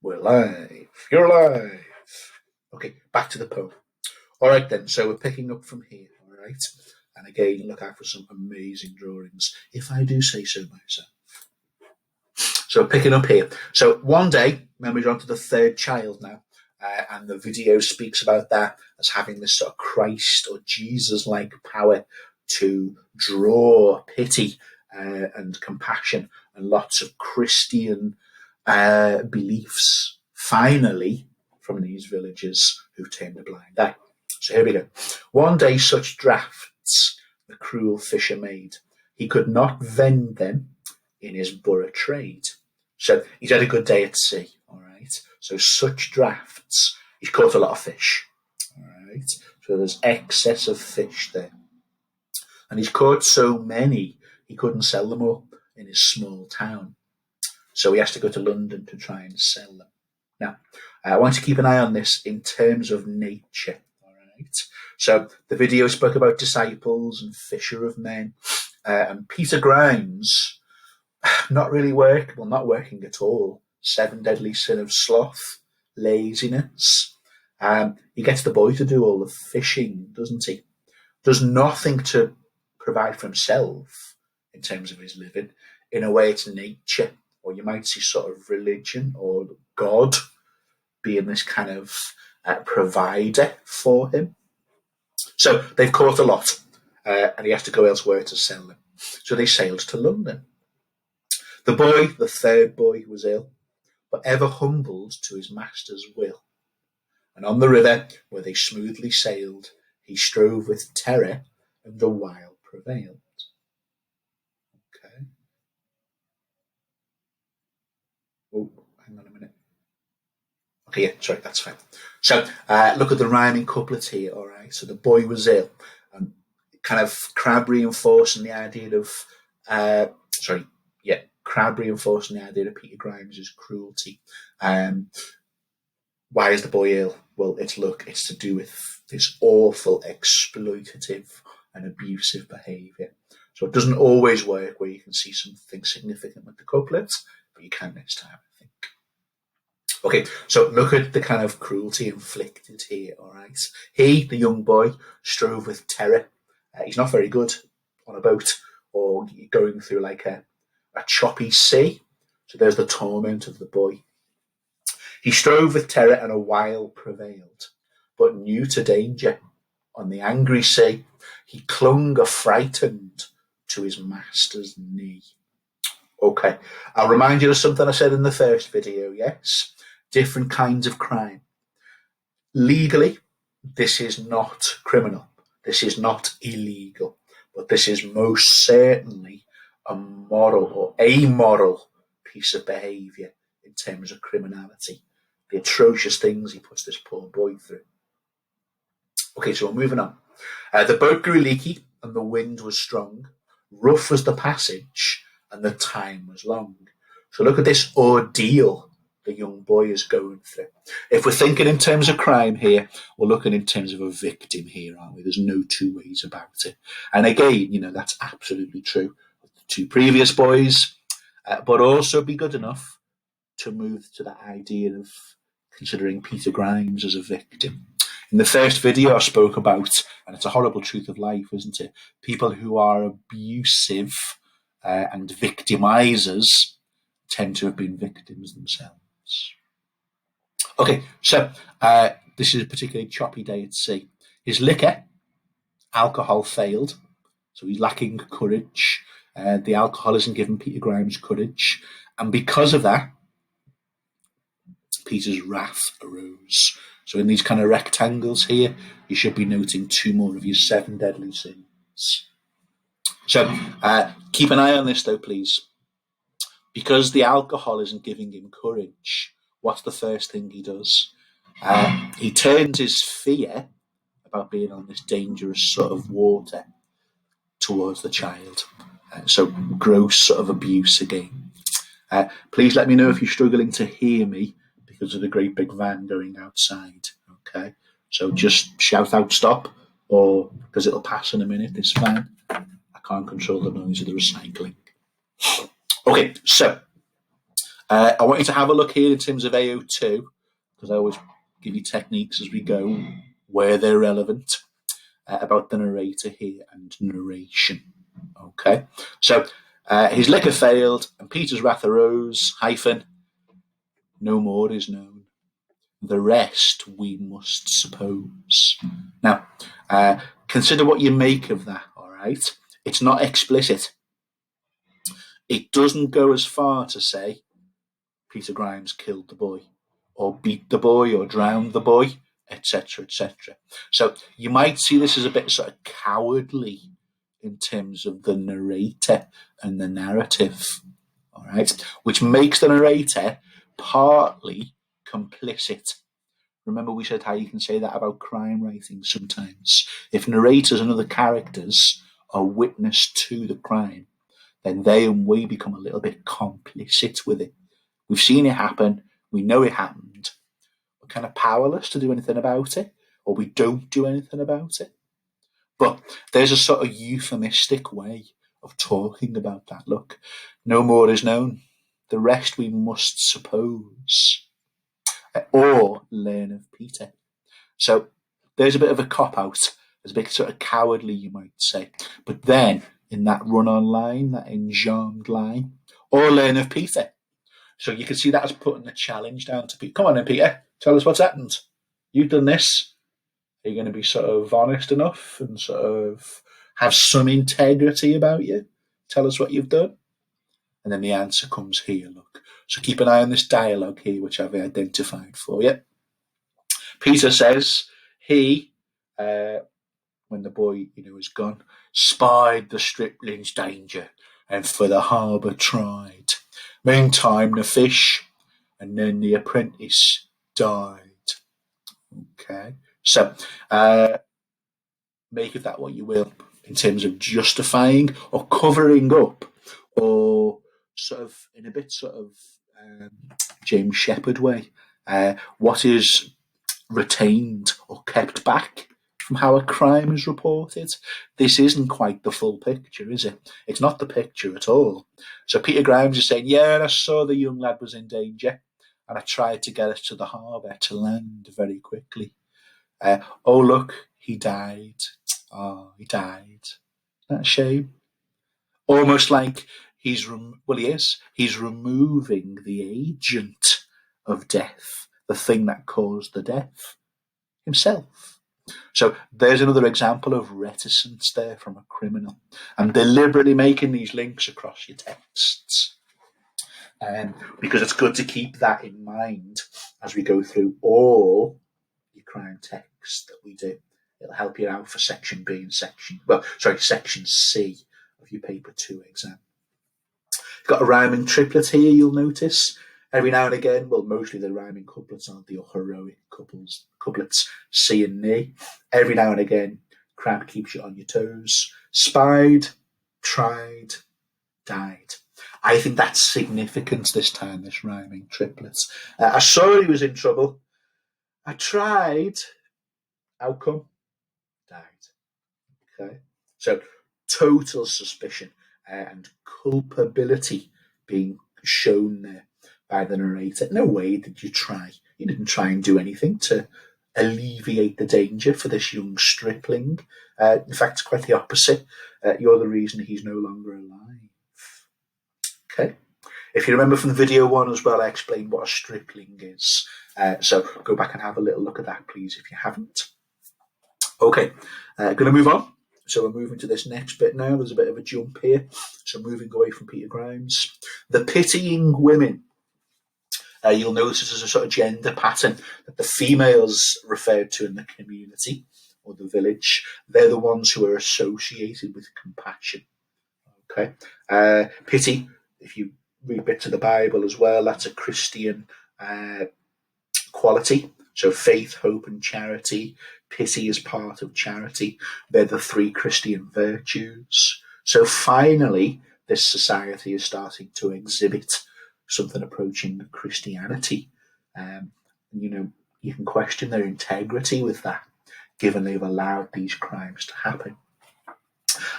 We're live. You're live. Okay, back to the poem. All right then, so we're picking up from here, all right? And again, look out for some amazing drawings, if I do say so myself. So picking up here. So one day, remember you're on to the third child now, and the video speaks about that as having this sort of Christ or Jesus-like power to draw pity and compassion and lots of Christian beliefs, finally, from these villagers who've turned a blind eye. So here we go. One day such drafts the cruel fisher made, he could not vend them in his borough trade. So he's had a good day at sea, all right? So such drafts, he's caught a lot of fish, all right? So there's excess of fish there. And he's caught so many, he couldn't sell them all in his small town. So he has to go to London to try and sell them. Now, I want to keep an eye on this in terms of nature, all right? So the video spoke about disciples and fisher of men, and Peter Grimes, not working at all. 7 deadly sin of sloth, laziness. He gets the boy to do all the fishing, doesn't he? Does nothing to provide for himself in terms of his living. In a way, it's nature, or you might see sort of religion or God being this kind of provider for him. So they've caught a lot, and he has to go elsewhere to sell them. So they sailed to London. The boy, the third boy, was ill, but ever humbled to his master's will. And on the river, where they smoothly sailed, he strove with terror, and the wile prevailed. Okay. Oh, hang on a minute. Okay, yeah, sorry, that's fine. So look at the rhyming couplet here, all right? So the boy was ill, and kind of Crab reinforcing the idea of, Crab reinforcing the idea of Peter Grimes' cruelty. Why is the boy ill? Well, it's to do with this awful, exploitative and abusive behaviour. So it doesn't always work where you can see something significant with the couplets, but you can next time, I think. Okay, so look at the kind of cruelty inflicted here, all right? He, the young boy, strove with terror. He's not very good on a boat or going through like a choppy sea. So there's the torment of the boy. He strove with terror and a wile prevailed, but new to danger. On the angry sea, he clung affrighted to his master's knee. Okay, I'll remind you of something I said in the first video, yes? Different kinds of crime. Legally, this is not criminal. This is not illegal. But this is most certainly a moral or amoral piece of behaviour in terms of criminality. The atrocious things he puts this poor boy through. Okay, so we're moving on. The boat grew leaky and the wind was strong. Rough was the passage and the time was long. So look at this ordeal the young boy is going through. If we're thinking in terms of crime here, we're looking in terms of a victim here, aren't we? There's no two ways about it. And again, that's absolutely true. The two previous boys, but also be good enough to move to that idea of considering Peter Grimes as a victim. In the first video I spoke about, and it's a horrible truth of life, isn't it? People who are abusive and victimizers tend to have been victims themselves. Okay, so this is a particularly choppy day at sea. His liquor, alcohol, failed, so he's lacking courage. The alcohol isn't giving Peter Grimes courage, and because of that, Peter's wrath arose. So in these kind of rectangles here, you should be noting 2 more of your 7 deadly sins. So keep an eye on this though, please. Because the alcohol isn't giving him courage, what's the first thing he does? He turns his fear about being on this dangerous sort of water towards the child. So gross sort of abuse again. Please let me know if you're struggling to hear me because of the great big van going outside. Okay, so just shout out stop, or because it'll pass in a minute, this van. I can't control the noise of the recycling. Okay, so I want you to have a look here in terms of AO2, because I always give you techniques as we go where they're relevant, about the narrator here and narration. Okay, so his liquor failed and Peter's wrath arose, no more is known. The rest we must suppose. Now, consider what you make of that, all right? It's not explicit. It doesn't go as far to say Peter Grimes killed the boy, or beat the boy, or drowned the boy, etc., etc. So you might see this as a bit sort of cowardly in terms of the narrator and the narrative, all right? Which makes the narrator partly complicit. Remember we said how you can say that about crime writing sometimes. If narrators and other characters are witness to the crime, then they and we become a little bit complicit with it. We've seen it happen. We know it happened. We're kind of powerless to do anything about it, or we don't do anything about it. But there's a sort of euphemistic way of talking about that. Look, no more is known. The rest we must suppose, or learn of Peter. So there's a bit of a cop-out. There's a bit sort of cowardly, you might say. But then, in that run-on line, that enjambed line, or learn of Peter. So you can see that as putting the challenge down to Peter. Come on then, Peter. Tell us what's happened. You've done this. Are you going to be sort of honest enough and sort of have some integrity about you? Tell us what you've done. And then the answer comes here, look. So keep an eye on this dialogue here, which I've identified for you. Peter says he, when the boy is gone, spied the stripling's danger and for the harbour tried. Meantime the fish and then the apprentice died. Okay, so make of that what you will in terms of justifying or covering up, or sort of in a bit sort of James Shepherd way, what is retained or kept back from how a crime is reported. This isn't quite the full picture, is it? It's not the picture at all. So Peter Grimes is saying, yeah, I saw the young lad was in danger and I tried to get us to the harbour to land very quickly. Oh, look, he died. Oh, he died. Isn't that a shame? Almost like he is. He's removing the agent of death, the thing that caused the death, himself. So there's another example of reticence there from a criminal. I'm deliberately making these links across your texts, because it's good to keep that in mind as we go through all your crime texts that we do. It'll help you out for section B and section C of your paper 2 exam. You've got a rhyming triplet here, you'll notice. Every now and again, well, mostly the rhyming couplets aren't the heroic couplets C and N. Every now and again, crab keeps you on your toes. Spied, tried, died. I think that's significant this time, this rhyming triplets. I saw he was in trouble. I tried. Outcome, died. Okay, so total suspicion and culpability being shown there by the narrator. No way did you try. You didn't try and do anything to alleviate the danger for this young stripling. In fact, quite the opposite. You're the reason he's no longer alive. Okay. If you remember from video 1 as well, I explained what a stripling is. So go back and have a little look at that, please, if you haven't. Okay, going to move on. So we're moving to this next bit now. There's a bit of a jump here. So moving away from Peter Grimes. The pitying women. You'll notice there's a sort of gender pattern that the females referred to in the community or the village, they're the ones who are associated with compassion. Okay, pity, if you read bits of the Bible as well, that's a Christian quality. So faith, hope, and charity. Pity is part of charity. They're the 3 Christian virtues. So finally, this society is starting to exhibit something approaching Christianity. You can question their integrity with that, given they've allowed these crimes to happen.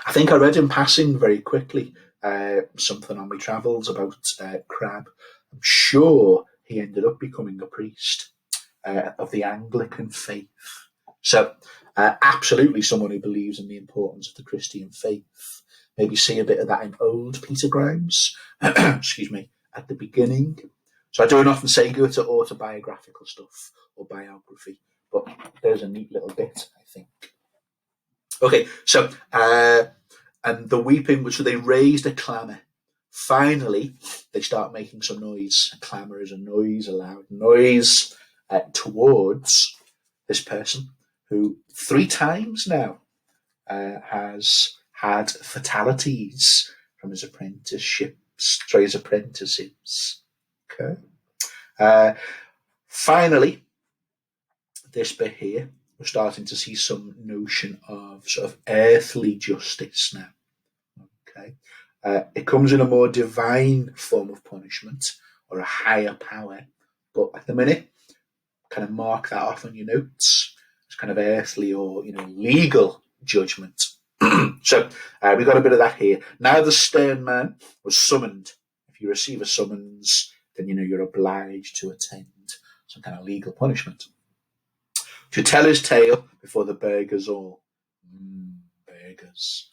I think I read in passing very quickly something on my travels about Crab. I'm sure he ended up becoming a priest of the Anglican faith. So absolutely someone who believes in the importance of the Christian faith. Maybe see a bit of that in old Peter Grimes, excuse me, at the beginning. So I don't often say go to autobiographical stuff or biography, but there's a neat little bit, I think. Okay, so and the weeping, so they raised a clamour. Finally, they start making some noise. A clamour is a noise, a loud noise towards this person who 3 times now has had fatalities from his apprentices. Okay. Finally, this bit here, we're starting to see some notion of sort of earthly justice now. Okay. It comes in a more divine form of punishment or a higher power, but at the minute, kind of mark that off on your notes. It's kind of earthly or legal judgment. So we got a bit of that here. Now the stern man was summoned. If you receive a summons, then you're obliged to attend some kind of legal punishment. To tell his tale before the burghers all. Burghers.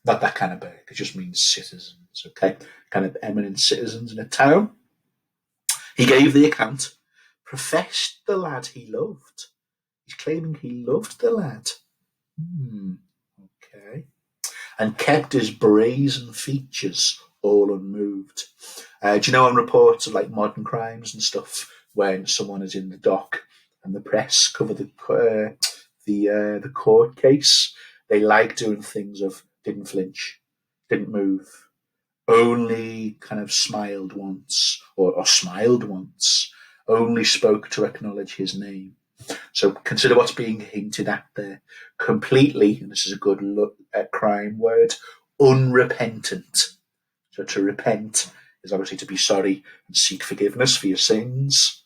Not that kind of burg. It just means citizens, okay? Kind of eminent citizens in a town. He gave the account, professed the lad he loved. He's claiming he loved the lad. Okay. And kept his brazen features all unmoved. Do you know on reports of like modern crimes and stuff, when someone is in the dock and the press cover the court case, they like doing things of didn't flinch, didn't move, only kind of smiled once or smiled once, only spoke to acknowledge his name. So consider what's being hinted at there. Completely, and this is a good look at crime word, unrepentant. So to repent is obviously to be sorry and seek forgiveness for your sins.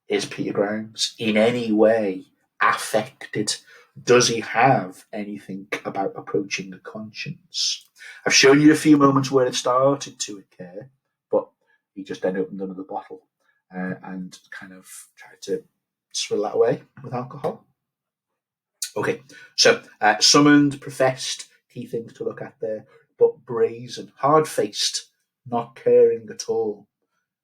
Is Peter Grimes in any way affected? Does he have anything about approaching the conscience? I've shown you a few moments where it started to occur, but he just then opened another bottle and kind of tried to swill that away with alcohol. Okay, so summoned, professed, key things to look at there, but brazen, hard-faced, not caring at all,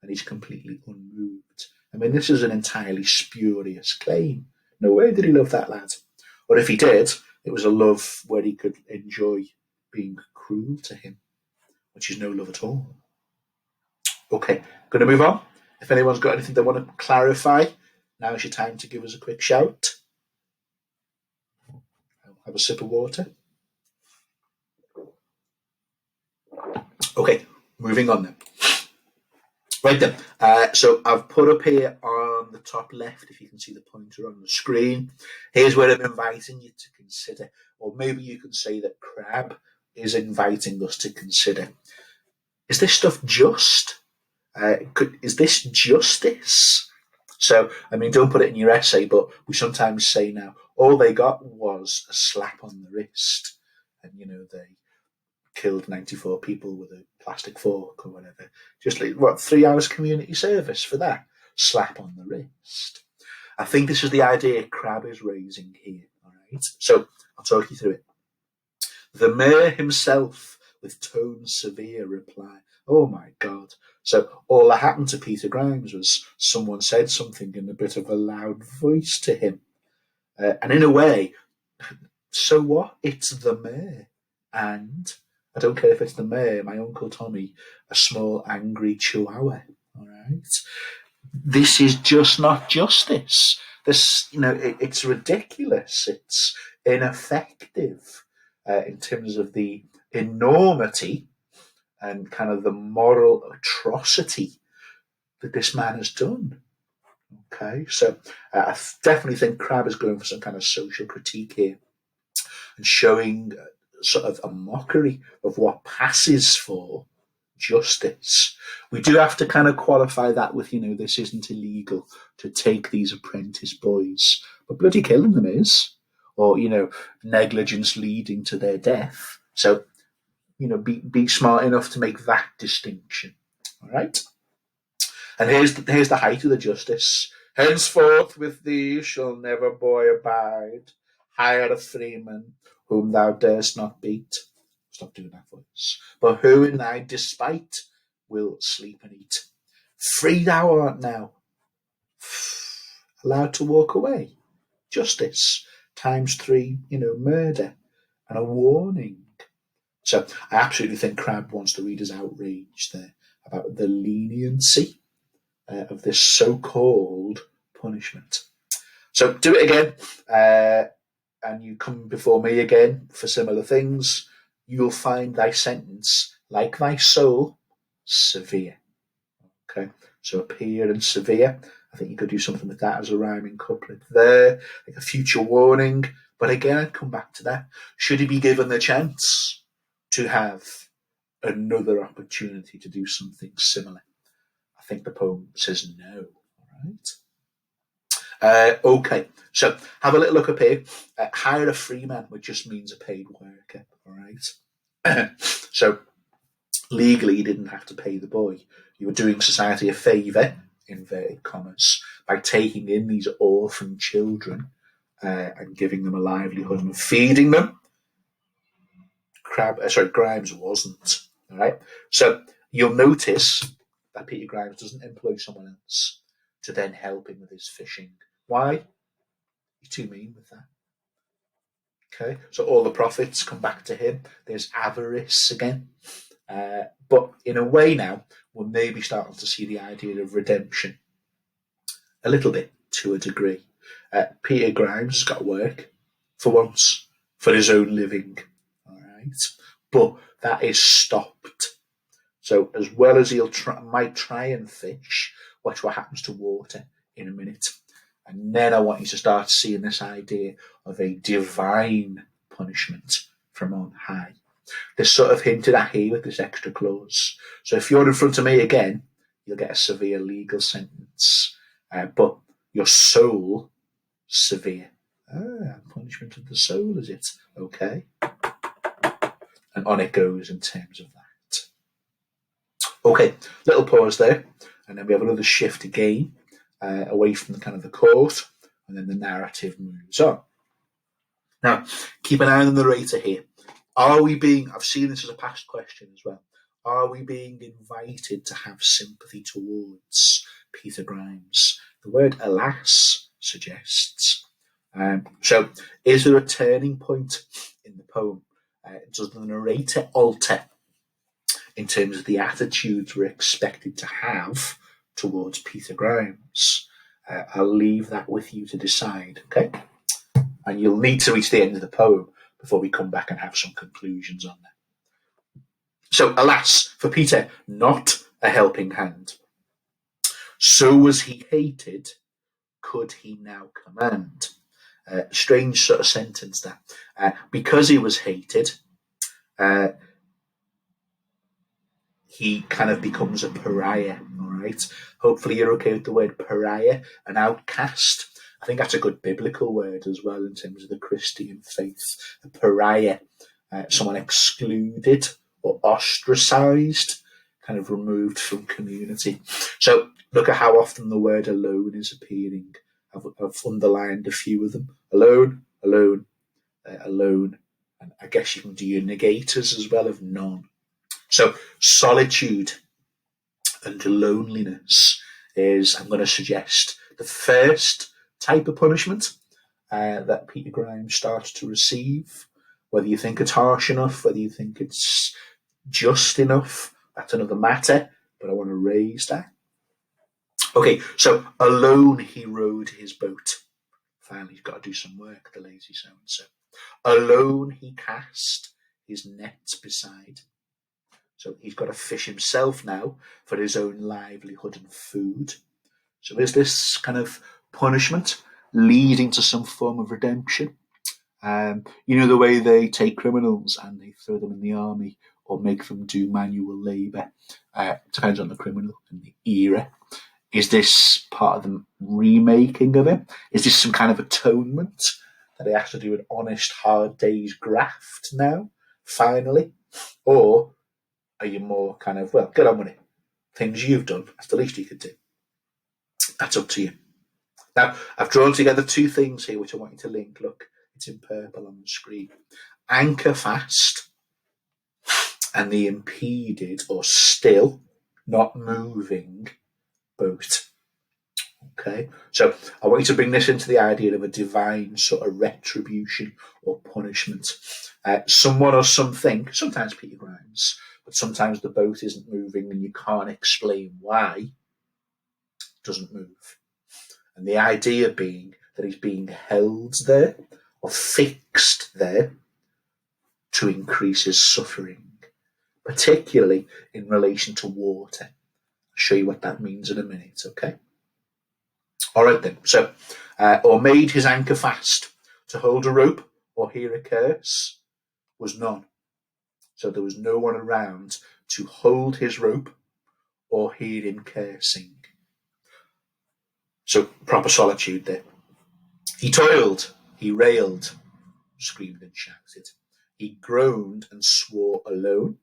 and he's completely unmoved. I mean, this is an entirely spurious claim. No way did he love that lad. Or if he did, it was a love where he could enjoy being cruel to him, which is no love at all. Okay, going to move on. If anyone's got anything they want to clarify, now's your time to give us a quick shout. I'll have a sip of water. Okay, moving on then. Right then, so I've put up here on the top left, if you can see the pointer on the screen, here's where I'm inviting you to consider, or maybe you can say that Crab is inviting us to consider. Is this stuff just? Is this justice? So, I mean, don't put it in your essay, but we sometimes say now, all they got was a slap on the wrist, and, they killed 94 people with a plastic fork or whatever. Just like, 3 hours community service for that? Slap on the wrist. I think this is the idea Crab is raising here, all right? So, I'll talk you through it. The mayor himself, with tone severe, reply, oh my God. So all that happened to Peter Grimes was someone said something in a bit of a loud voice to him. And in a way, so what? It's the mayor. And I don't care if it's the mayor, my Uncle Tommy, a small angry chihuahua. All right. This is just not justice. This, it's ridiculous. It's ineffective in terms of the enormity and kind of the moral atrocity that this man has done. Okay, so I definitely think Crab is going for some kind of social critique here and showing sort of a mockery of what passes for justice. We do have to kind of qualify that with, this isn't illegal to take these apprentice boys, but bloody killing them is, or, negligence leading to their death. So be smart enough to make that distinction. All right. And here's the height of the justice. Henceforth with thee shall never boy abide. Hire a freeman whom thou darest not beat. Stop doing that voice. But who in thy despite will sleep and eat. Free thou art now. Allowed to walk away. Justice times 3, murder and a warning. So I absolutely think Crabbe wants the readers outraged there about the leniency of this so-called punishment. So do it again, and you come before me again for similar things, you'll find thy sentence, like thy soul, severe. Okay, so appear and severe. I think you could do something with that as a rhyming couplet there, like a future warning. But again, I'd come back to that. Should he be given the chance to have another opportunity to do something similar? I think the poem says no. All right. Okay, so have a little look up here. Hire a freeman, which just means a paid worker. All right. So legally, you didn't have to pay the boy. You were doing society a favour, inverted commas, by taking in these orphan children and giving them a livelihood and feeding them. Grimes wasn't. All right. So you'll notice that Peter Grimes doesn't employ someone else to then help him with his fishing. Why? He's too mean with that. Okay, so all the profits come back to him. There's avarice again. But in a way now, we're maybe starting to see the idea of redemption a little bit, to a degree. Peter Grimes has got work for once, for his own living. All right, but that is stopped. So as well as he'll might try and fish, watch what happens to water in a minute. And then I want you to start seeing this idea of a divine punishment from on high. This sort of hinted at here with this extra clause. So if you're in front of me again, you'll get a severe legal sentence. But your soul, severe. Punishment of the soul, is it? Okay. And on it goes in terms of that. Okay, little pause there. And then we have another shift again, away from the kind of the court, and then the narrative moves on. Now, keep an eye on the narrator here. I've seen this as a past question as well, are we being invited to have sympathy towards Peter Grimes? The word alas suggests. So, is there a turning point in the poem? Does the narrator alter in terms of the attitudes we're expected to have towards Peter Grimes? I'll leave that with you to decide, okay? And you'll need to reach the end of the poem before we come back and have some conclusions on that. So, alas, for Peter, not a helping hand. So was he hated, could he now command? Strange sort of sentence that. Because he was hated, he kind of becomes a pariah, all right? Hopefully you're okay with the word pariah, an outcast. I think that's a good biblical word as well in terms of the Christian faith. A pariah, someone excluded or ostracized, kind of removed from community. So look at how often the word alone is appearing. I've underlined a few of them. Alone, alone, alone. And I guess you can do your negators as well of none. So solitude and loneliness is, I'm going to suggest, the first type of punishment that Peter Grimes starts to receive. Whether you think it's harsh enough, whether you think it's just enough, that's another matter, but I want to raise that. Okay, so alone he rowed his boat. Finally, he's got to do some work, the lazy so-and-so. Alone he cast his nets beside. So he's got to fish himself now for his own livelihood and food. So is this kind of punishment leading to some form of redemption? The way they take criminals and they throw them in the army or make them do manual labour. Depends on the criminal and the era. Is this part of the remaking of it? Is this some kind of atonement that he has to do an honest, hard day's graft now, finally? Or are you more kind of, well, get on with it. Things you've done, that's the least you could do. That's up to you. Now, I've drawn together two things here which I want you to link. Look, it's in purple on the screen. Anchor fast and the impeded or still not moving boat. Okay, so I want you to bring this into the idea of a divine sort of retribution or punishment. Someone or something, sometimes Peter Grimes, but sometimes the boat isn't moving and you can't explain why it doesn't move. And the idea being that he's being held there or fixed there to increase his suffering, particularly in relation to water. I'll show you what that means in a minute, okay? All right then, so, or made his anchor fast. To hold a rope or hear a curse was none. So there was no one around to hold his rope or hear him cursing. So proper solitude there. He toiled, he railed, screamed and shouted. He groaned and swore alone,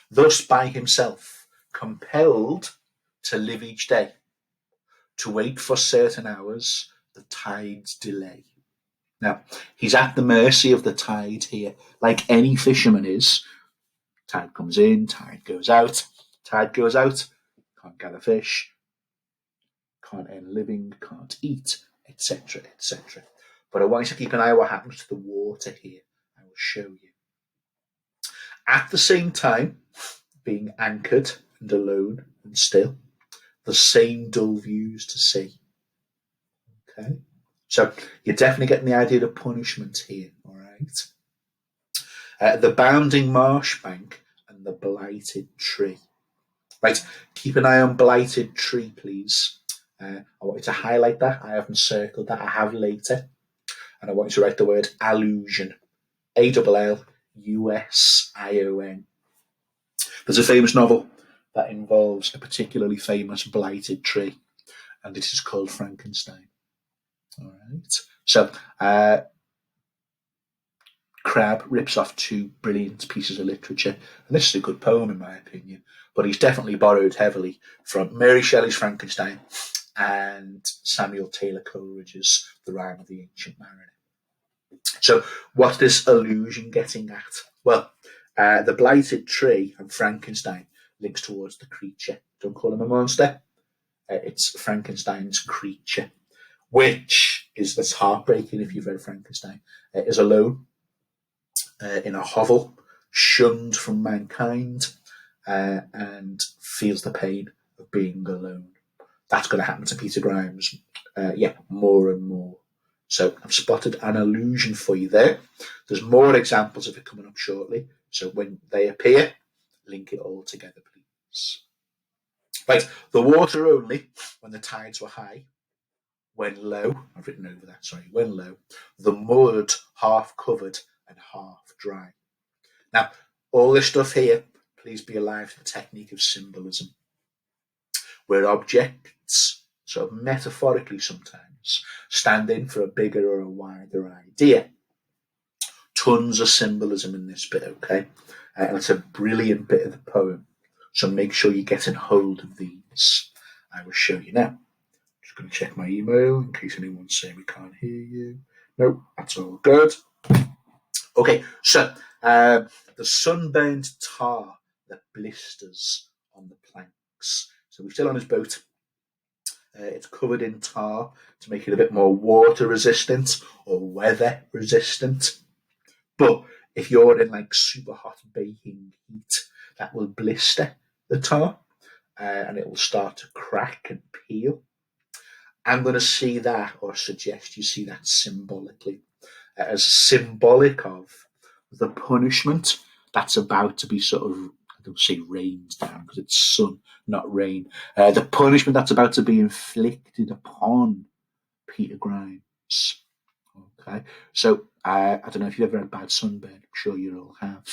thus by himself, compelled to live each day, to wait for certain hours, the tide's delay. Now, he's at the mercy of the tide here, like any fisherman is. Tide comes in, tide goes out, can't gather fish, can't earn a living, can't eat, etc., etc. But I want you to keep an eye on what happens to the water here. I will show you. At the same time, being anchored and alone and still, the same dull views to see. Okay? So you're definitely getting the idea of punishment here, all right? The bounding marsh bank and the blighted tree. Right, keep an eye on blighted tree, please. I want you to highlight that. I haven't circled that. I have later. And I want you to write the word allusion. ALLUSION. There's a famous novel that involves a particularly famous blighted tree, and it is called Frankenstein. All right. So, Crabbe rips off two brilliant pieces of literature, and this is a good poem in my opinion, but he's definitely borrowed heavily from Mary Shelley's Frankenstein and Samuel Taylor Coleridge's The Rime of the Ancient Mariner. So what's this allusion getting at? Well, the blighted tree and Frankenstein links towards the creature. Don't call him a monster. It's Frankenstein's creature, which is, that's heartbreaking if you've read Frankenstein, is alone in a hovel, shunned from mankind, and feels the pain of being alone. That's going to happen to Peter Grimes, more and more. So I've spotted an allusion for you there. There's more examples of it coming up shortly. So when they appear, link it all together, please. Right, the water only when the tides were high. When low, I've written over that, sorry, when low, the mud half covered and half dry. Now, all this stuff here, please be alive to the technique of symbolism, where objects, sort of metaphorically sometimes, stand in for a bigger or a wider idea. Tons of symbolism in this bit, okay? And it's a brilliant bit of the poem, so make sure you're getting hold of these. I will show you now. Just going to check my email in case anyone's saying we can't hear you. No, that's all good. Okay, so the sunburned tar that blisters on the planks. So we're still on his boat. It's covered in tar to make it a bit more water resistant or weather resistant. But if you're in like super hot baking heat, that will blister the tar and it will start to crack and peel. I'm going to see that, or suggest you see that symbolically, as symbolic of the punishment that's about to be sort of, I don't say rained down because it's sun, not rain. The punishment that's about to be inflicted upon Peter Grimes. Okay, so I don't know if you've ever had bad sunburn. I'm sure you all have.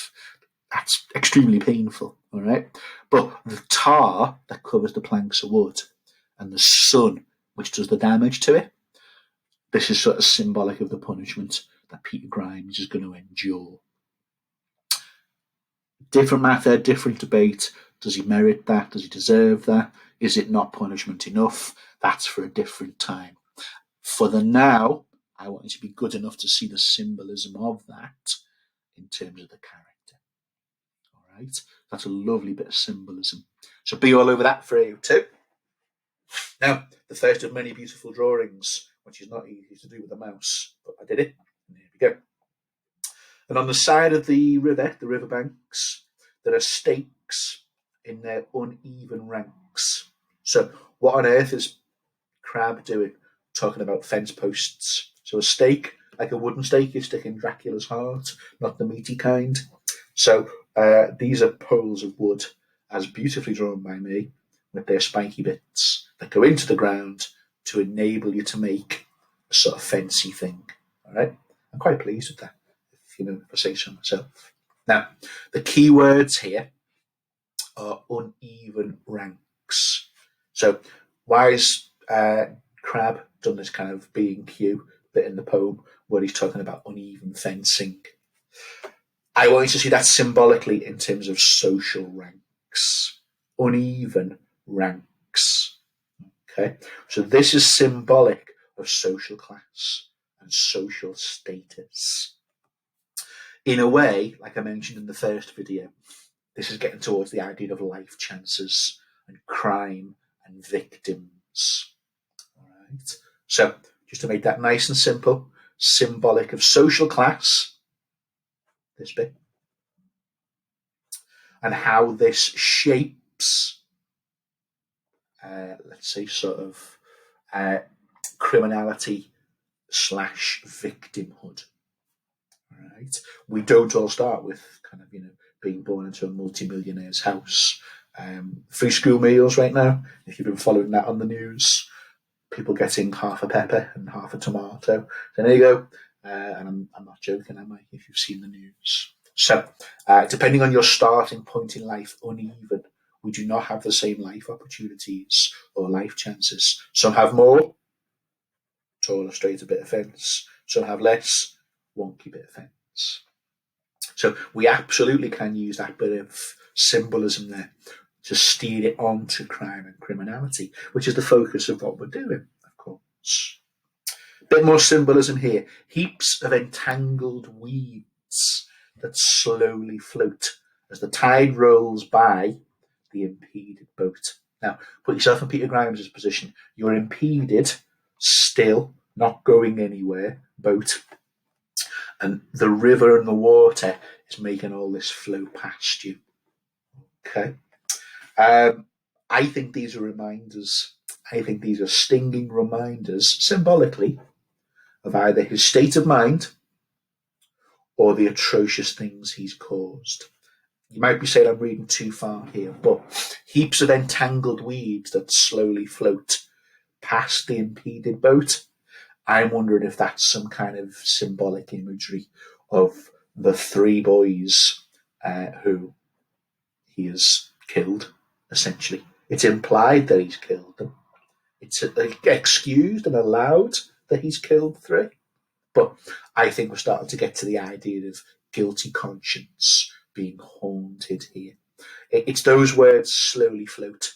That's extremely painful, all right? But the tar that covers the planks of wood and the sun, which does the damage to it, this is sort of symbolic of the punishment that Peter Grimes is going to endure. Different matter, different debate. Does he merit that? Does he deserve that? Is it not punishment enough? That's for a different time. For the now, I want you to be good enough to see the symbolism of that in terms of the character. All right? That's a lovely bit of symbolism. So be all over that for AO2. Now, the first of many beautiful drawings, which is not easy to do with a mouse, but I did it. And here we go. And on the side of the riverbanks, there are stakes in their uneven ranks. So what on earth is Crab doing, talking about fence posts? So a stake, like a wooden stake, you stick in Dracula's heart, not the meaty kind. So these are poles of wood, as beautifully drawn by me, with their spiky bits that go into the ground to enable you to make a sort of fancy thing. All right, I'm quite pleased with that, if I say so myself. Now, the key words here are uneven ranks. So why is Crab done this kind of B&Q bit in the poem where he's talking about uneven fencing? I want you to see that symbolically in terms of social ranks. Uneven ranks. Okay, so this is symbolic of social class and social status. In a way, like I mentioned in the first video, this is getting towards the idea of life chances and crime and victims. All right. So, just to make that nice and simple, symbolic of social class, this bit, and how this shapes, let's say, sort of criminality / victimhood. All right. We don't all start with kind of, being born into a multi-millionaire's house. Free school meals right now, if you've been following that on the news, people getting half a pepper and half a tomato. So there you go. And I'm not joking, am I, if you've seen the news. So, depending on your starting point in life, uneven. We do not have the same life opportunities or life chances. Some have more, tall or straight, a bit of fence. Some have less, wonky bit of fence. So we absolutely can use that bit of symbolism there to steer it on to crime and criminality, which is the focus of what we're doing, of course. Bit more symbolism here. Heaps of entangled weeds that slowly float as the tide rolls by the impeded boat. Now, put yourself in Peter Grimes' position. You're impeded, still, not going anywhere, boat. And the river and the water is making all this flow past you. Okay. I think these are reminders. I think these are stinging reminders, symbolically, of either his state of mind or the atrocious things he's caused. You might be saying I'm reading too far here, but heaps of entangled weeds that slowly float past the impeded boat. I'm wondering if that's some kind of symbolic imagery of the three boys who he has killed, essentially. It's implied that he's killed them. It's excused and allowed that he's killed three. But I think we're starting to get to the idea of guilty conscience being haunted here. It's those words slowly float.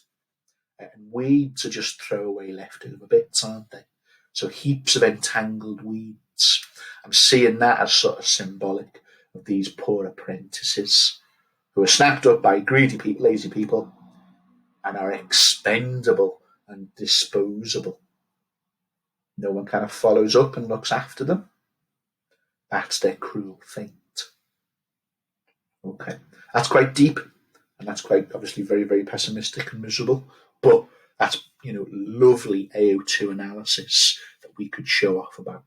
And weeds are just throwaway leftover bits, aren't they? So heaps of entangled weeds. I'm seeing that as sort of symbolic of these poor apprentices who are snapped up by greedy people, lazy people, and are expendable and disposable. No one kind of follows up and looks after them. That's their cruel fate. Okay, that's quite deep, and that's quite obviously very, very pessimistic and miserable. But that's lovely AO2 analysis that we could show off about.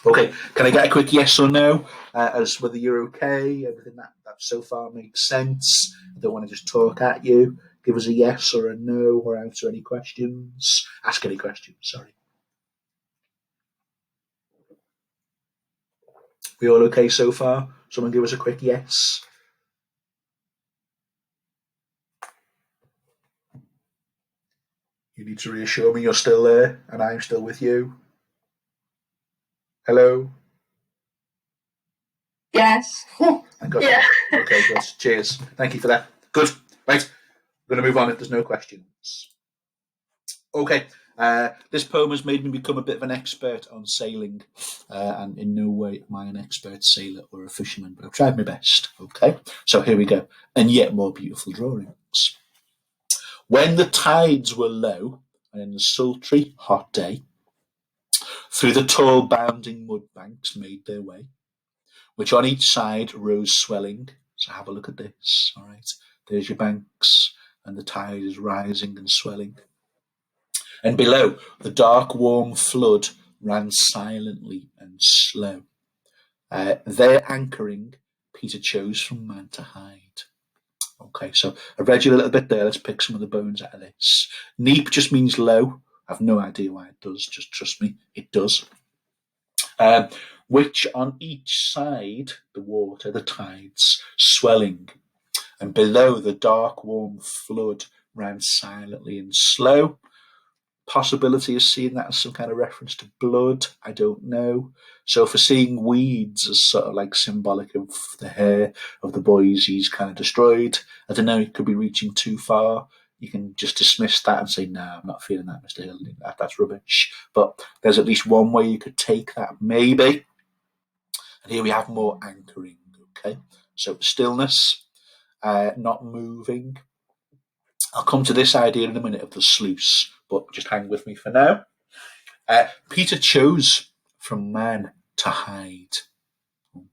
Okay, can I get a quick yes or no as whether you're okay? Everything that so far makes sense. I don't want to just talk at you. Give us a yes or a no, or answer any questions. Ask any questions. Sorry. We all okay so far? Someone give us a quick yes. You need to reassure me you're still there and I'm still with you. Hello? Yes. Oh, I got Yeah. that. Okay, good. Cheers. Thank you for that. Good. Right. We're going to move on if there's no questions. Okay. This poem has made me become a bit of an expert on sailing, and in no way am I an expert sailor or a fisherman, but I've tried my best. Okay. So here we go. And yet more beautiful drawings. When the tides were low, and in the sultry, hot day, through the tall bounding mud banks made their way, which on each side rose swelling. So have a look at this. All right, there's your banks, and the tide is rising and swelling. And below, the dark, warm flood ran silently and slow. There anchoring, Peter chose from man to hide. Okay, so I've read you a little bit there. Let's pick some of the bones out of this. Neap just means low. I've no idea why it does. Just trust me, it does. Which on each side, the water, the tides, swelling, and below the dark, warm flood ran silently and slow. Possibility of seeing that as some kind of reference to blood, I don't know. So for seeing weeds as sort of like symbolic of the hair of the boys he's kind of destroyed, I don't know, it could be reaching too far. You can just dismiss that and say, no, I'm not feeling that, Mr. Hill. That's rubbish. But there's at least one way you could take that, maybe. And here we have more anchoring, okay? So stillness, not moving. I'll come to this idea in a minute of the sluice, but just hang with me for now. Peter chose from man to hide.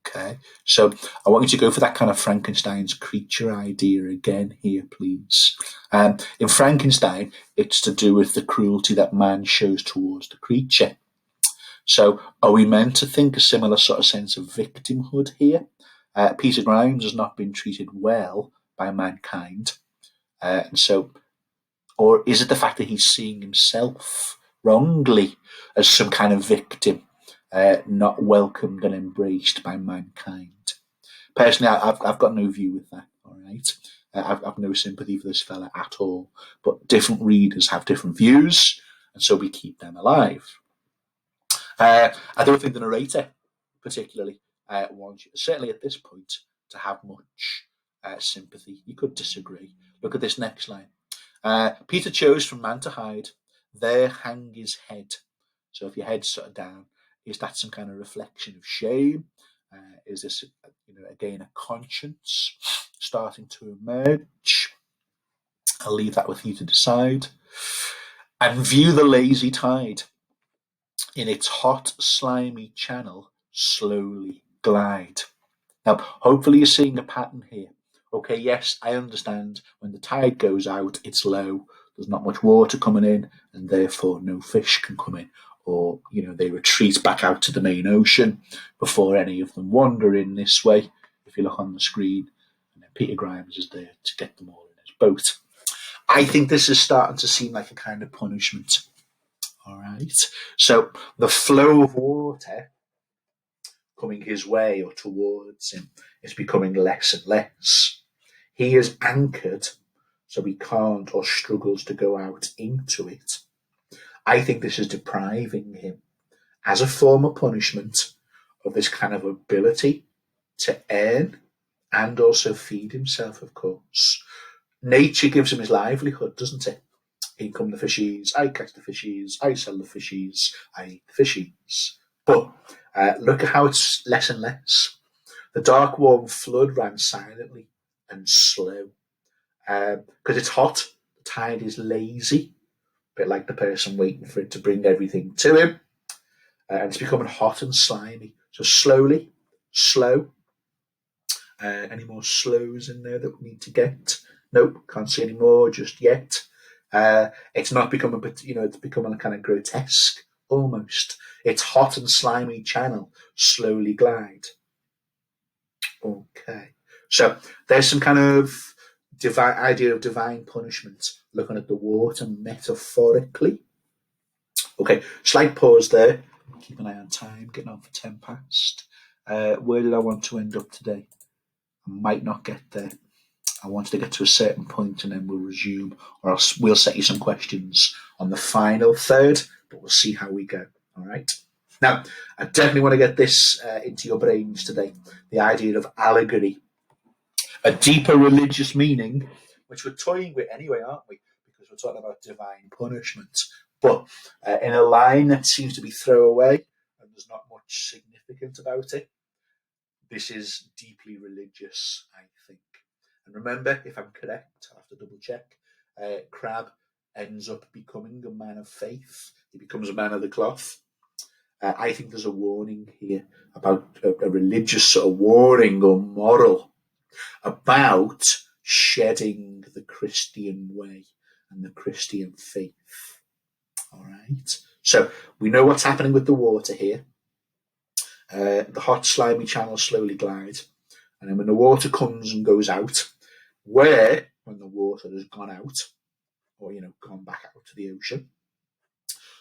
Okay, so I want you to go for that kind of Frankenstein's creature idea again here, please. In Frankenstein, it's to do with the cruelty that man shows towards the creature. So are we meant to think a similar sort of sense of victimhood here? Peter Grimes has not been treated well by mankind. And so, or is it the fact that he's seeing himself wrongly as some kind of victim, not welcomed and embraced by mankind? Personally, I've got no view with that, all right? I've no sympathy for this fella at all, but different readers have different views, and so we keep them alive. I don't think the narrator particularly wants you, certainly at this point, to have much sympathy. You could disagree. Look at this next line. Peter chose from man to hide, there hang his head. So if your head's sort of down, is that some kind of reflection of shame? Is this, again, a conscience starting to emerge? I'll leave that with you to decide. And view the lazy tide in its hot, slimy channel slowly glide. Now, hopefully you're seeing a pattern here. Okay, yes, I understand when the tide goes out, it's low, there's not much water coming in, and therefore no fish can come in. Or, they retreat back out to the main ocean before any of them wander in this way. If you look on the screen, and then Peter Grimes is there to get them all in his boat. I think this is starting to seem like a kind of punishment. All right. So the flow of water coming his way or towards him is becoming less and less. He is anchored, so he can't or struggles to go out into it. I think this is depriving him, as a form of punishment, of this kind of ability to earn and also feed himself, of course. Nature gives him his livelihood, doesn't it? In come the fishies, I catch the fishies, I sell the fishies, I eat the fishies. But look at how it's less and less. The dark, warm flood ran silently and slow. Because it's hot, the tide is lazy, a bit like the person waiting for it to bring everything to him. And it's becoming hot and slimy. So slowly, slow. Any more slows in there that we need to get? Nope, can't see any more just yet. It's not becoming, it's becoming a kind of grotesque almost. It's hot and slimy channel, slowly glide. Okay, so there's some kind of idea of divine punishment, looking at the water metaphorically. Okay, slight pause there. Keep an eye on time, getting on for 10 past. Where did I want to end up today? I might not get there. I wanted to get to a certain point and then we'll resume, or else we'll set you some questions on the final third, but we'll see how we go. All right. Now, I definitely want to get this into your brains today, the idea of allegory, a deeper religious meaning, which we're toying with anyway, aren't we? Because we're talking about divine punishment. But in a line that seems to be throwaway and there's not much significant about it, this is deeply religious, I think. And remember, if I'm correct, I'll have to double check, Crab ends up becoming a man of faith. He becomes a man of the cloth. I think there's a warning here about a religious sort of warning or moral about shedding the Christian way and the Christian faith. All right. So we know what's happening with the water here. The hot, slimy channel slowly glides. And then when the water comes and goes out, when the water has gone out, or, gone back out to the ocean,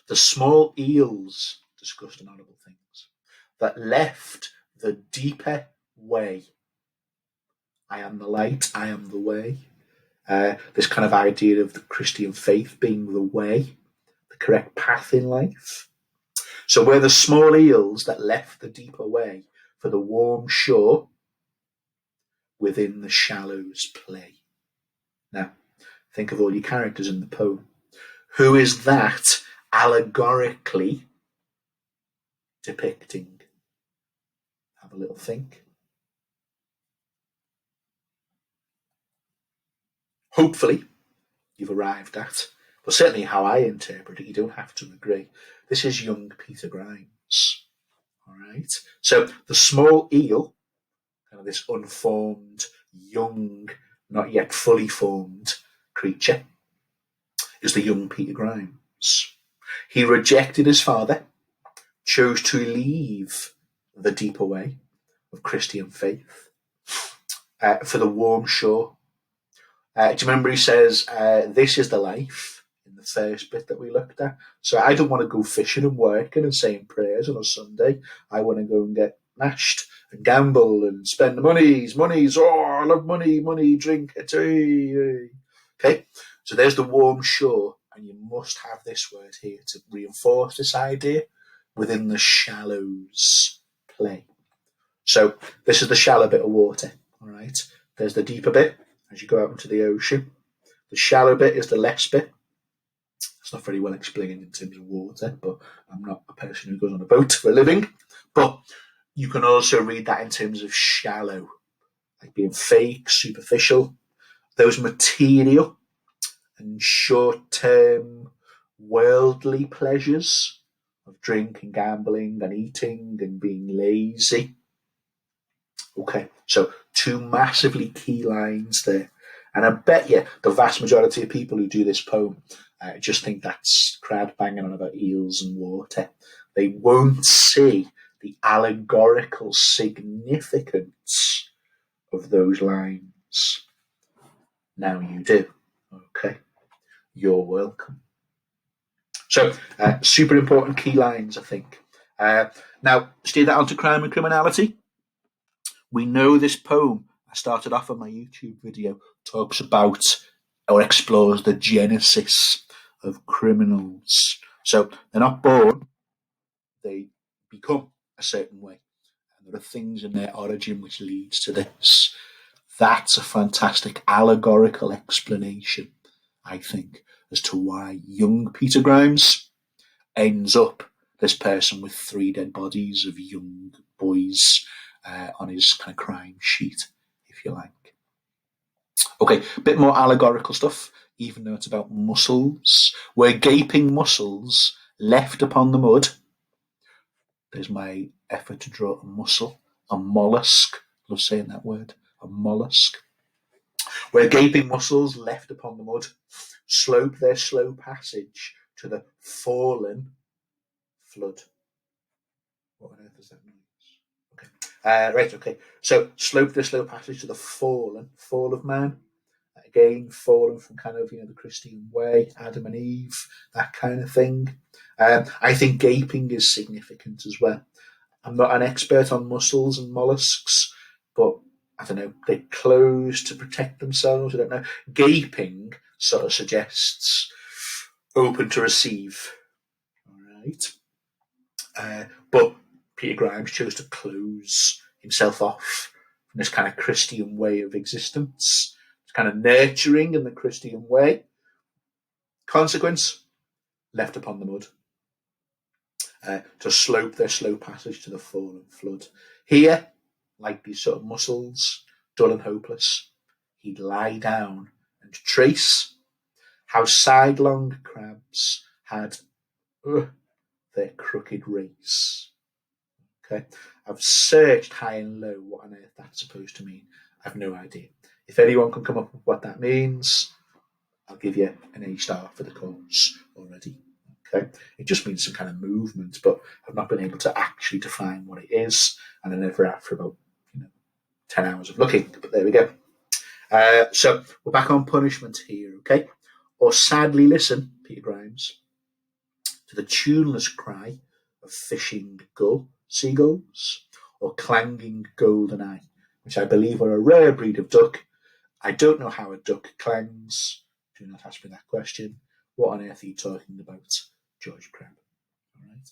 the small eels discussed inaudible things that left the deeper way. I am the light, I am the way. This kind of idea of the Christian faith being the way, the correct path in life. So we're the small eels that left the deeper way for the warm shore within the shallows play. Now, think of all your characters in the poem. Who is that allegorically depicting? Have a little think. Hopefully, you've arrived at, but certainly how I interpret it, you don't have to agree. This is young Peter Grimes. All right. So the small eel, kind of this unformed, young, not yet fully formed creature, is the young Peter Grimes. He rejected his father, chose to leave the deeper way of Christian faith for the warm shore. Do you remember he says, this is the life in the first bit that we looked at? So I don't want to go fishing and working and saying prayers on a Sunday. I want to go and get mashed and gamble and spend the monies. Oh, I love money, drink it. Okay, so there's the warm shore, and you must have this word here to reinforce this idea. Within the shallows play. So this is the shallow bit of water, all right? There's the deeper bit as you go out into the ocean. The shallow bit is the less bit. It's not very well explained in terms of water, but I'm not a person who goes on a boat for a living. But you can also read that in terms of shallow, like being fake, superficial. Those material and short-term worldly pleasures of drink and gambling and eating and being lazy. Okay, so two massively key lines there. And I bet you the vast majority of people who do this poem just think that's Crab banging on about eels and water. They won't see the allegorical significance of those lines. Now you do. Okay, you're welcome. So, super important key lines, I think. Now, steer that onto crime and criminality. We know this poem, I started off on my YouTube video, talks about or explores the genesis of criminals. So, they're not born, they become a certain way. And there are things in their origin which leads to this. That's a fantastic allegorical explanation, I think, as to why young Peter Grimes ends up this person with 3 dead bodies of young boys on his kind of crime sheet, if you like. Okay, a bit more allegorical stuff, even though it's about mussels. Where gaping mussels left upon the mud. There's my effort to draw a mussel, a mollusk. Love saying that word, a mollusk. Where gaping mussels left upon the mud slope their slow passage to the fallen flood. What on earth does that mean? Okay. Right, okay. So slope their slow passage to the fall of man. Again, fallen from kind of, the Christian way, Adam and Eve, that kind of thing. I think gaping is significant as well. I'm not an expert on mussels and mollusks, but I don't know, they close to protect themselves. I don't know. Gaping sort of suggests open to receive. All right. But Peter Grimes chose to close himself off from this kind of Christian way of existence. It's kind of nurturing in the Christian way. Consequence, left upon the mud. To slope their slow passage to the fallen flood. Here, like these sort of mussels, dull and hopeless, he'd lie down and trace how sidelong crabs had their crooked race. Okay, I've searched high and low what on earth that's supposed to mean. I've no idea. If anyone can come up with what that means, I'll give you an A-star for the course already. Okay, it just means some kind of movement, but I've not been able to actually define what it is, and I never have for about 10 hours of looking. But there we go. So we're back on punishment here. Okay, or sadly listen, Peter Grimes, to the tuneless cry of fishing seagulls, or clanging golden eye, which I believe are a rare breed of duck. I don't know how a duck clangs. Do not ask me that question. What on earth are you talking about, George Crabbe?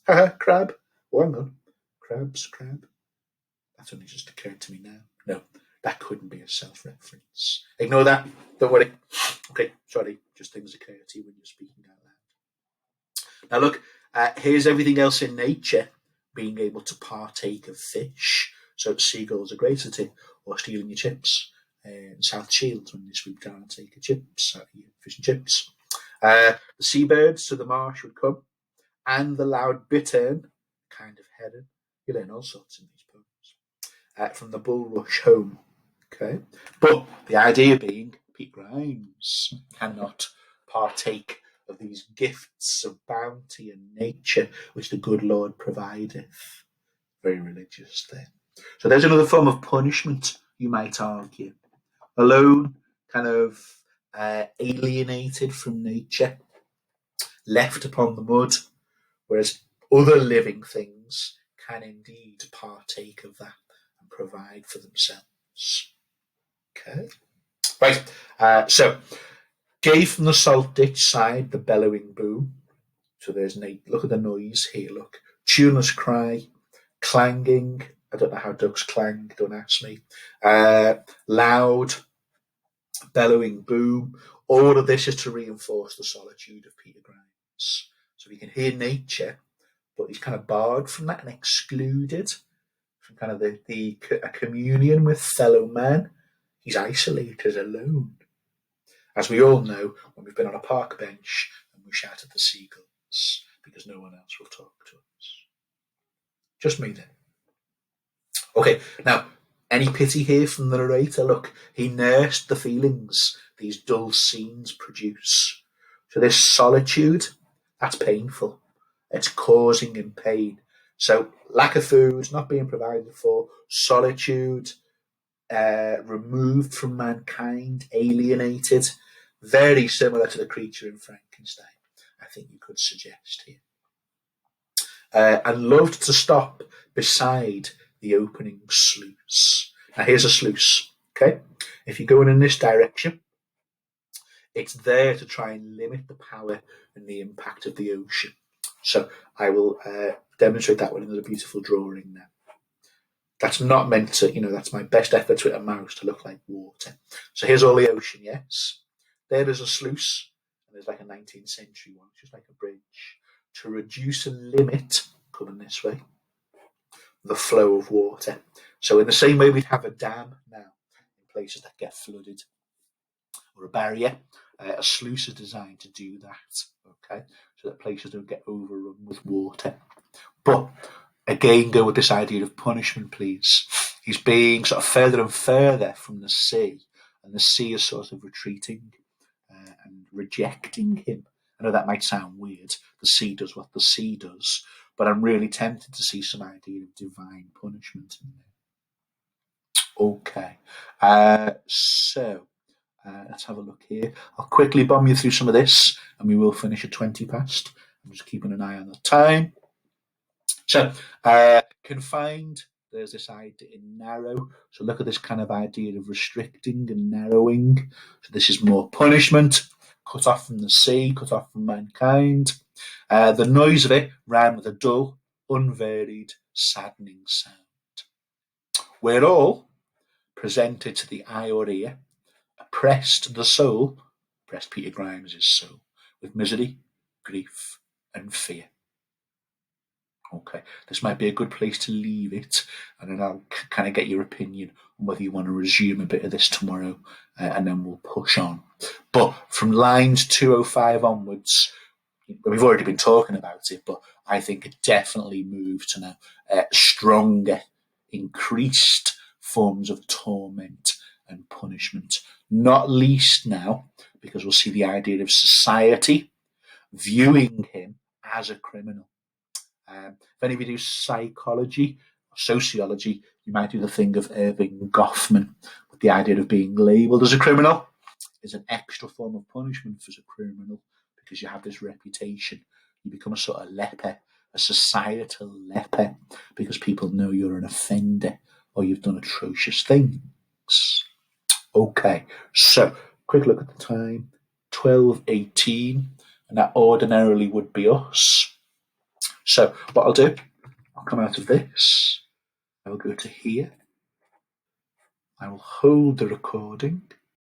All right. Crab. Oh, hang on. Crab. That's only just occurred to me now. No, that couldn't be a self-reference. Ignore that. Don't worry. Okay, sorry. Just things occur to you when you're speaking out loud. Now look, here's everything else in nature being able to partake of fish. So seagulls are great at it, or stealing your chips in South Shields when they swoop down and take your chips, your fish and chips. The seabirds to the marsh would come, and the loud bittern, kind of heron. You learn all sorts in these poems. From the bulrush home. Okay, but the idea being, Pete Grimes cannot partake of these gifts of bounty and nature which the good Lord provideth. Very religious there. So there's another form of punishment, you might argue. Alone, kind of alienated from nature, left upon the mud, whereas other living things can indeed partake of that and provide for themselves. Okay. Right. So, gave from the salt ditch side the bellowing boom. So there's look at the noise here. Look, tuneless cry, clanging. I don't know how ducks clang. Don't ask me. Loud, bellowing boom. All of this is to reinforce the solitude of Peter Grimes. So he can hear nature, but he's kind of barred from that and excluded from kind of a communion with fellow men. He's isolated, alone. As we all know, when we've been on a park bench and we shout at the seagulls because no one else will talk to us. Just me then. Okay, now, any pity here from the narrator? Look, he nursed the feelings these dull scenes produce. So this solitude, that's painful. It's causing him pain. So lack of food, not being provided for, solitude, removed from mankind, alienated, very similar to the creature in Frankenstein, I think you could suggest here. And loved to stop beside the opening sluice. Now here's a sluice, okay? If you're going in this direction, it's there to try and limit the power and the impact of the ocean. So I will demonstrate that with another beautiful drawing now. That's not meant to, that's my best effort with a mouse to look like water. So here's all the ocean, yes? There's a sluice, and there's like a 19th century one, just like a bridge, to reduce and limit, coming this way, the flow of water. So in the same way we'd have a dam now in places that get flooded, or a barrier, a sluice is designed to do that, okay? So that places don't get overrun with water. But again, go with this idea of punishment, please. He's being sort of further and further from the sea, and the sea is sort of retreating and rejecting him. I know that might sound weird. The sea does what the sea does, but I'm really tempted to see some idea of divine punishment in there. Okay, so let's have a look here. I'll quickly bomb you through some of this, and we will finish at 20 past. I'm just keeping an eye on the time. So, confined, there's this idea in narrow. So look at this kind of idea of restricting and narrowing. So this is more punishment, cut off from the sea, cut off from mankind. The noise of it ran with a dull, unvaried, saddening sound. We're all presented to the eye or ear, oppressed the soul, oppressed Peter Grimes' soul, with misery, grief, and fear. Okay, this might be a good place to leave it, and then I'll kind of get your opinion on whether you want to resume a bit of this tomorrow, and then we'll push on. But from lines 205 onwards, we've already been talking about it, but I think it definitely moved to now stronger, increased forms of torment and punishment, not least now, because we'll see the idea of society viewing him as a criminal. If any of you do psychology or sociology, you might do the thing of Irving Goffman, with the idea of being labelled as a criminal is an extra form of punishment for a criminal, because you have this reputation. You become a sort of leper, a societal leper, because people know you're an offender or you've done atrocious things. Okay, so quick look at the time, 12:18, and that ordinarily would be us. So what I'll do, I'll come out of this, I'll go to here, I will hold the recording,